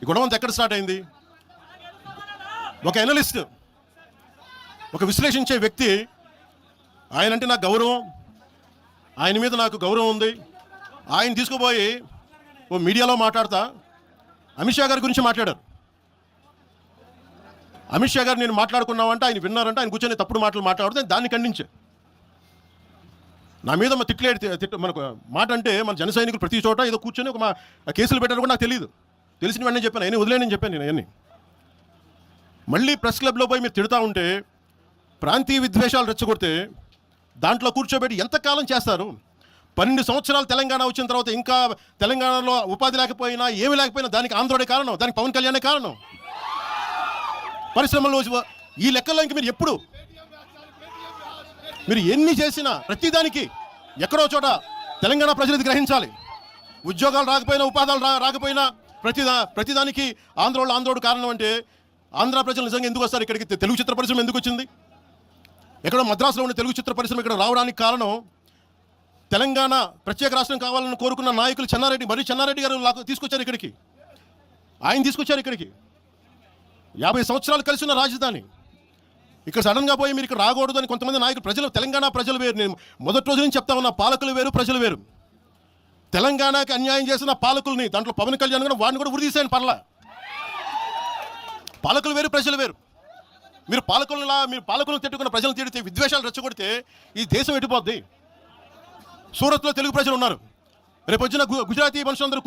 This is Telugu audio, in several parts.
ఈ గొడవ అంతా ఎక్కడ స్టార్ట్ అయింది? ఒక ఎనలిస్ట్, ఒక విశ్లేషించే వ్యక్తి, ఆయన అంటే నాకు గౌరవం, ఆయన మీద నాకు గౌరవం ఉంది, ఆయన తీసుకుపోయి ఓ మీడియాలో మాట్లాడతా అమిత్ షా గారి గురించి మాట్లాడారు. అమిత్ షా గారు నేను మాట్లాడుకున్నామంటే ఆయన విన్నారంటే ఆయన కూర్చొని తప్పుడు మాటలు మాట్లాడితే దాన్ని ఖండించే. నా మీద మనకు మాట అంటే మన జన సైనికులు ప్రతి చోట ఏదో కూర్చొని ఒక కేసులు పెట్టారు కూడా నాకు తెలియదు. తెలిసిన వెంటనే చెప్పాను, ఆయన వదిలేనని చెప్పాను నేను అవన్నీ. మళ్ళీ ప్రెస్ క్లబ్లో పోయి మీరు తిడతా ఉంటే, ప్రాంతీయ విద్వేషాలు రెచ్చగొడితే దాంట్లో కూర్చోబెట్టి ఎంతకాలం చేస్తారు? 12 సంవత్సరాలు తెలంగాణ వచ్చిన తర్వాత ఇంకా తెలంగాణలో ఉపాధి లేకపోయినా ఏమి లేకపోయినా దానికి ఆంధ్రుడే కారణం, దానికి పవన్ కళ్యాణే కారణం. పరిశ్రమల్లో ఈ లెక్కల్లో ఇంక మీరు ఎన్ని చేసినా ప్రతిదానికి ఎక్కడో చోట తెలంగాణ ప్రజలు గ్రహించాలి. ఉద్యోగాలు రాకపోయినా, ఉపాధాలు రాకపోయినా ప్రతిదానికి ఆంధ్రోడు కారణం అంటే ఆంధ్ర ప్రజలు నిజంగా ఎందుకు వస్తారు ఇక్కడికి? తెలుగు చిత్ర పరిశ్రమ ఎందుకు వచ్చింది? ఎక్కడో మద్రాసులో ఉన్న తెలుగు చిత్ర పరిశ్రమ ఇక్కడ రావడానికి కారణం తెలంగాణ ప్రత్యేక రాష్ట్రం కావాలని కోరుకున్న నాయకులు చెన్నారెడ్డి గారు తీసుకొచ్చారు ఇక్కడికి. ఆయన తీసుకొచ్చారు ఇక్కడికి. 50 సంవత్సరాలు కలిసి ఉన్న రాజధాని ఇక్కడ సడన్గా పోయి మీరు ఇక్కడ రాకూడదు అని కొంతమంది నాయకులు, తెలంగాణ ప్రజలు వేరు. నేను మొదటి రోజు నుంచి చెప్తా ఉన్నా, పాలకులు వేరు, ప్రజలు వేరు. తెలంగాణకి అన్యాయం చేసిన పాలకుల్ని, దాంట్లో పవన్ కళ్యాణ్ కూడా వాడిని కూడా ఉరిదీసాను పర్లా. పాలకులు వేరు, ప్రజలు వేరు. మీరు పాలకులను తిట్టుకున్న ప్రజలను తిడితే, విద్వేషాలు రెచ్చగొడితే ఈ దేశం ఎటుపోద్ది? సూరత్లో తెలుగు ప్రజలు ఉన్నారు. రేపు వచ్చిన గుజరాతీ మనుషులందరూ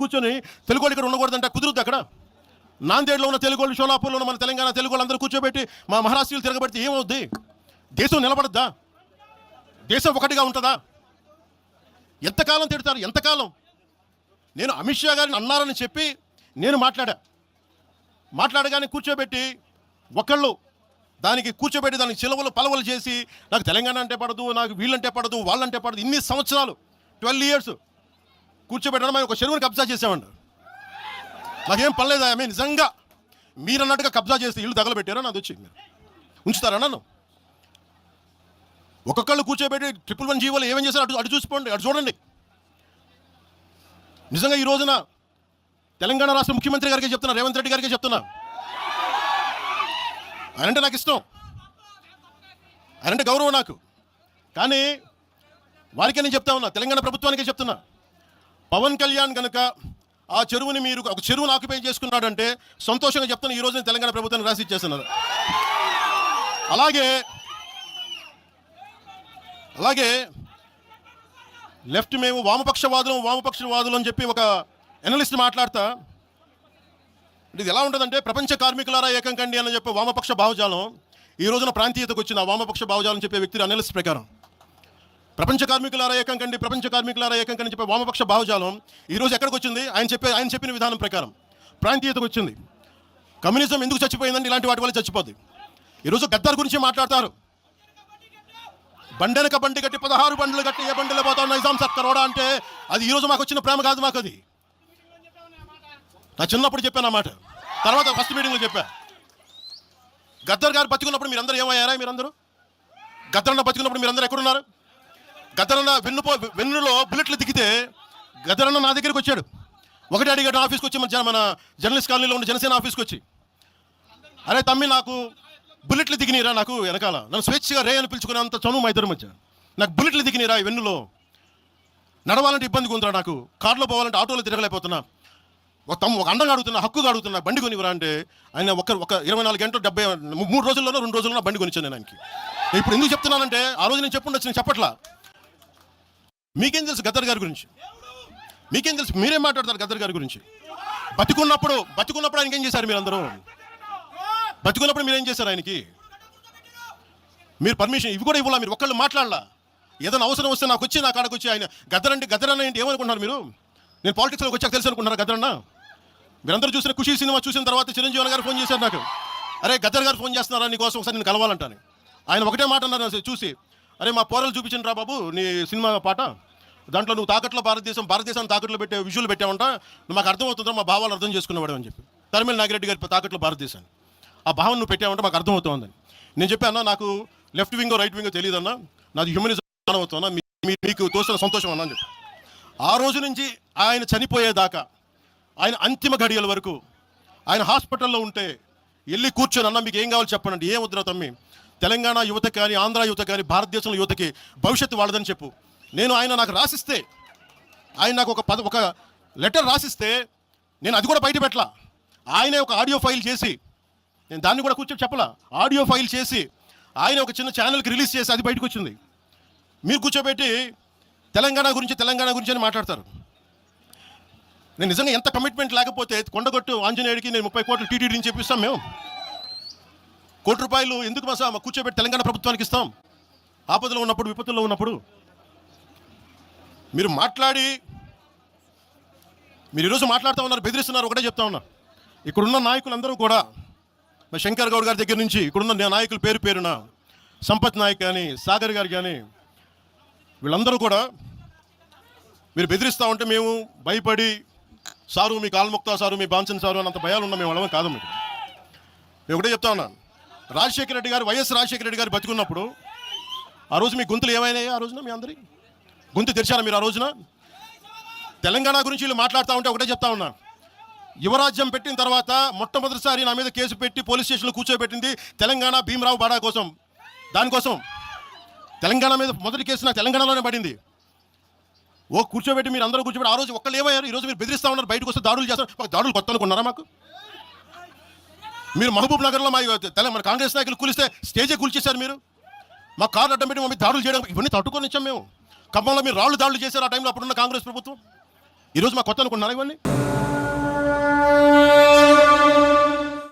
కూర్చొని తెలుగు వాళ్ళు ఇక్కడ ఉండకూడదంటే కుదురుద్ది అక్కడ? నాందేడ్లో ఉన్న తెలుగు వాళ్ళు, షోలాపూర్లో ఉన్న మన తెలంగాణ తెలుగు వాళ్ళు అందరూ కూర్చోబెట్టి మా మహారాష్ట్రలు తిరగబెడితే ఏమవుద్ది? దేశం నిలబడద్దా? దేశం ఒకటిగా ఉంటుందా? ఎంతకాలం తిడతారు? ఎంతకాలం? నేను అమిత్ షా గారిని అన్నారని చెప్పి నేను మాట్లాడగానే కూర్చోబెట్టి దానికి చిలవలు పలవలు చేసి నాకు తెలంగాణ అంటే పడదు, నాకు వీళ్ళంటే పడదు, వాళ్ళంటే పడదు, ఇన్ని సంవత్సరాలు 12 years కూర్చోబెట్టడం మేము ఒక చెరువుని కబ్జా చేసామండి. నాకేం పర్లేదు. నిజంగా మీరు అన్నట్టుగా కబ్జా చేస్తే ఇల్లు తగలబెట్టారో నాది వచ్చి మీరు ఉంచుతారా నన్ను? ఒక్కొక్కళ్ళు కూర్చోబెట్టి 111 జీవోలు ఏమేం చేశారు అటు చూసుకోండి, అటు చూడండి. నిజంగా ఈ రోజున తెలంగాణ రాష్ట్ర ముఖ్యమంత్రి గారికి చెప్తున్నా, రేవంత్ రెడ్డి గారికి చెప్తున్నా, ఆయనంటే నాకు ఇష్టం, ఆయనంటే గౌరవం నాకు. కానీ వారికే నేను చెప్తా ఉన్నా, తెలంగాణ ప్రభుత్వానికే చెప్తున్నా, పవన్ కళ్యాణ్ కనుక ఆ చెరువుని మీరు ఒక చెరువును ఆక్యుపై చేసుకున్నాడంటే సంతోషంగా చెప్తున్నా, ఈ రోజున తెలంగాణ ప్రభుత్వాన్ని రాసి ఇచ్చేస్తున్నారు. అలాగే లెఫ్ట్ మేము వామపక్షవాదులు అని చెప్పి ఒక ఎనలిస్ట్ మాట్లాడతా, ఇది ఎలా ఉంటుందంటే, ప్రపంచ కార్మికులారా ఏకం కండి అని చెప్పే వామపక్ష భావజాలం ఈ రోజున ప్రాంతీయతకు వచ్చిన వామపక్ష భావజాలం చెప్పే వ్యక్తి అనలిస్ట్ ప్రకారం ప్రపంచ కార్మికులారా ఏకం కండి చెప్పే వామపక్ష భావజాలం ఈరోజు ఎక్కడికి వచ్చింది? ఆయన చెప్పిన విధానం ప్రకారం ప్రాంతీయతకు వచ్చింది. కమ్యూనిజం ఎందుకు చచ్చిపోయిందండి? ఇలాంటి వాటి వల్ల చచ్చిపోద్ది. ఈరోజు గద్దర్ గురించి మాట్లాడతారు. బండి కట్టి 16 బండ్లు కట్టి ఏ బండిలో పోతావు నిజాం సర్కారోడా అంటే అది ఈరోజు మాకు వచ్చిన ప్రేమ కాదు. మాకు అది నా చిన్నప్పుడు చెప్పాను అన్నమాట. తర్వాత ఫస్ట్ మీటింగ్లో చెప్పా, గద్దర్ గారు బతికున్నప్పుడు మీరందరూ ఏమయ్యారా? గద్దరన్న బతికున్నప్పుడు మీరందరూ ఎక్కడున్నారు? గద్దరన్న వెన్నులో బుల్లెట్లు దిగితే గద్దరన్న నా దగ్గరికి వచ్చాడు. ఒకటి అడిగాడు ఆఫీస్కి వచ్చి, మన జర్నలిస్ట్ కాలనీలో ఉన్న జనసేన ఆఫీస్కి వచ్చి, అరే తమ్మి నాకు బుల్లెట్లు దిగినీరా, నాకు వెనకాల నన్ను స్వేచ్ఛగా రే అని పిలుచుకునే అంత చనువు మా ఇద్దరి మధ్య, నాకు బుల్లెట్లు దిగినీరా ఈ వెన్నులో, నడవాలంటే ఇబ్బందిగా ఉందిరా, నాకు కార్లో పోవాలంటే ఆటోలో తిరగలేకపోతున్నా, ఒక అండంగా అడుగుతున్నా, హక్కుగా అడుగుతున్నా, బండి కొనివరా అంటే ఆయన ఒక 24 గంటలు 3 రోజుల్లోనో 2 రోజుల్లో బండి కొనిచ్చాను నేను ఆయనకి. ఇప్పుడు ఎందుకు చెప్తున్నానంటే, ఆ రోజు నేను చెప్పుండొచ్చు, నేను చెప్పట్లా. మీకేం తెలుసు గద్దర్ గారి గురించి? మీకేం తెలుసు? మీరేం మాట్లాడతారు గద్దర్ గారి గురించి? బతికున్నప్పుడు ఆయనకి ఏం చేశారు? మీరందరూ బతికున్నప్పుడు మీరేం చేశారు ఆయనకి? మీరు పర్మిషన్ ఇవి కూడా ఇవ్వాలా? మీరు ఒక్కళ్ళు మాట్లాడలా? ఏదైనా అవసరం వస్తే నాకు వచ్చి, నా కాడకు వచ్చి ఆయన గద్దరన్న ఏంటి ఏమనుకుంటున్నారు మీరు? నేను పాలిటిక్స్లోకి వచ్చాక తెలుసు అనుకుంటున్నారా గద్దరన్న? మీరందరూ చూసిన ఖుషీ సినిమా చూసిన తర్వాత చిరంజీవి గారు ఫోన్ చేశారు నాకు, అరే గద్దర్ గారు ఫోన్ చేస్తున్నారా నీకోసం, ఒకసారి నేను కలవాలంటాను. ఆయన ఒకటే మాట అన్నారు చూసి, అరే మా పోరలు చూపించండి రా బాబు నీ సినిమా పాట, దాంట్లో నువ్వు తాకట్లో భారతదేశాన్ని తాకట్లో పెట్టే విజువల్ పెట్టావంట, నువ్వు మాకు అర్థమవుతుందా, మా భావాలు అర్థం చేసుకునేవాడు అని చెప్పి. తరిమేల నాగిరెడ్డి గారి తాకట్లో భారతదేశాన్ని ఆ భావన నువ్వు పెట్టావంటే మాకు అర్థమవుతుందని నేను చెప్పాను. నాకు లెఫ్ట్ వింగో రైట్ వింగో తెలియదన్నా, నాది హ్యూమనిజం అవుతున్నా, మీకు తోసిన సంతోషం అన్నా అని చెప్పి. ఆ రోజు నుంచి ఆయన చనిపోయేదాకా ఆయన అంతిమ గడియల వరకు ఆయన హాస్పిటల్లో ఉంటే వెళ్ళి కూర్చొని అన్న మీకు ఏం కావాలో చెప్పండి, ఏం వద్దురా తమ్మి, తెలంగాణ యువత కానీ ఆంధ్ర యువత కానీ భారతదేశంలో యువతకి భవిష్యత్తు వాళ్ళదని చెప్పు. నేను ఆయన నాకు రాసిస్తే, ఆయన నాకు ఒక లెటర్ రాసిస్తే నేను అది కూడా బయట పెట్టలా. ఆయనే ఒక ఆడియో ఫైల్ చేసి, నేను దాన్ని కూడా కూర్చొని చెప్పలా, ఆడియో ఫైల్ చేసి ఆయన ఒక చిన్న ఛానల్కి రిలీజ్ చేసి అది బయటకు వచ్చింది. మీరు కూర్చోబెట్టి తెలంగాణ గురించి అని మాట్లాడతారు. నేను నిజంగా ఎంత కమిట్మెంట్ లేకపోతే కొండగొట్టు ఆంజనేయుడికి నేను 30 కోట్లు టీటీడీ నుంచి చెప్పిస్తాం. మేము ₹1 కోటి ఎందుకు మా కూర్చోబెట్టి తెలంగాణ ప్రభుత్వానికి ఇస్తాం? ఆపదలో ఉన్నప్పుడు, విపత్తుల్లో ఉన్నప్పుడు మీరు ఈరోజు మాట్లాడుతూ ఉన్నారు, బెదిరిస్తున్నారు. ఒకటే చెప్తా ఉన్నా, ఇక్కడున్న నాయకులందరూ కూడా, మా శంకర్ గౌడ్ గారి దగ్గర నుంచి ఇక్కడున్న నాయకులు పేరున సంపత్ నాయక్ కానీ, సాగర్ గారు కానీ, వీళ్ళందరూ కూడా మీరు బెదిరిస్తూ ఉంటే మేము భయపడి, సారు మీ కాల్ముక్తా సారు, మీ బాన్సన్ సారు అన్నంత భయాలు ఉన్న మేము వాళ్ళమే కాదు. మీకు నేను ఒకటే చెప్తా ఉన్నాను, రాజశేఖర రెడ్డి గారు, వైఎస్ రాజశేఖర రెడ్డి గారు బతికున్నప్పుడు ఆ రోజు మీ గొంతులు ఏమైనాయి? ఆ రోజున మీ అందరి గొంతు తెరిచారా మీరు? ఆ రోజున తెలంగాణ గురించి వీళ్ళు మాట్లాడుతూ ఉంటే ఒకటే చెప్తా ఉన్నా, యువరాజ్యం పెట్టిన తర్వాత మొట్టమొదటిసారి నా మీద కేసు పెట్టి పోలీస్ స్టేషన్లో కూర్చోబెట్టింది తెలంగాణ భీమరావు బాడా కోసం. దానికోసం తెలంగాణ మీద మొదటి కేసు నాకు తెలంగాణలోనే పడింది. కూర్చోబెట్టి మీరు అందరూ కూర్చోబెట్టి ఆ రోజు ఒక్కళ్ళు ఏమయ్యారు? ఈరోజు మీరు బెదిరిస్తూ ఉన్నారు, బయటకు వస్తే దాడులు చేస్తారు. మాకు దాడులు కొత్త అనుకున్నారా? మాకు మీరు మహబూబ్ నగర్లో మన కాంగ్రెస్ నాయకులు కూలిస్తే స్టేజే కూల్చేశారు. మీరు మా కార్లు అడ్డం పెట్టి మమ్మల్ని దాడులు చేయడం, ఇవన్నీ తట్టుకొని ఇచ్చాం మేము. ఖమ్మంలో మీరు దాడులు చేశారు ఆ టైంలో, అప్పుడున్న కాంగ్రెస్ ప్రభుత్వం. ఈరోజు మా కొత్త అనుకున్నారా ఇవన్నీ?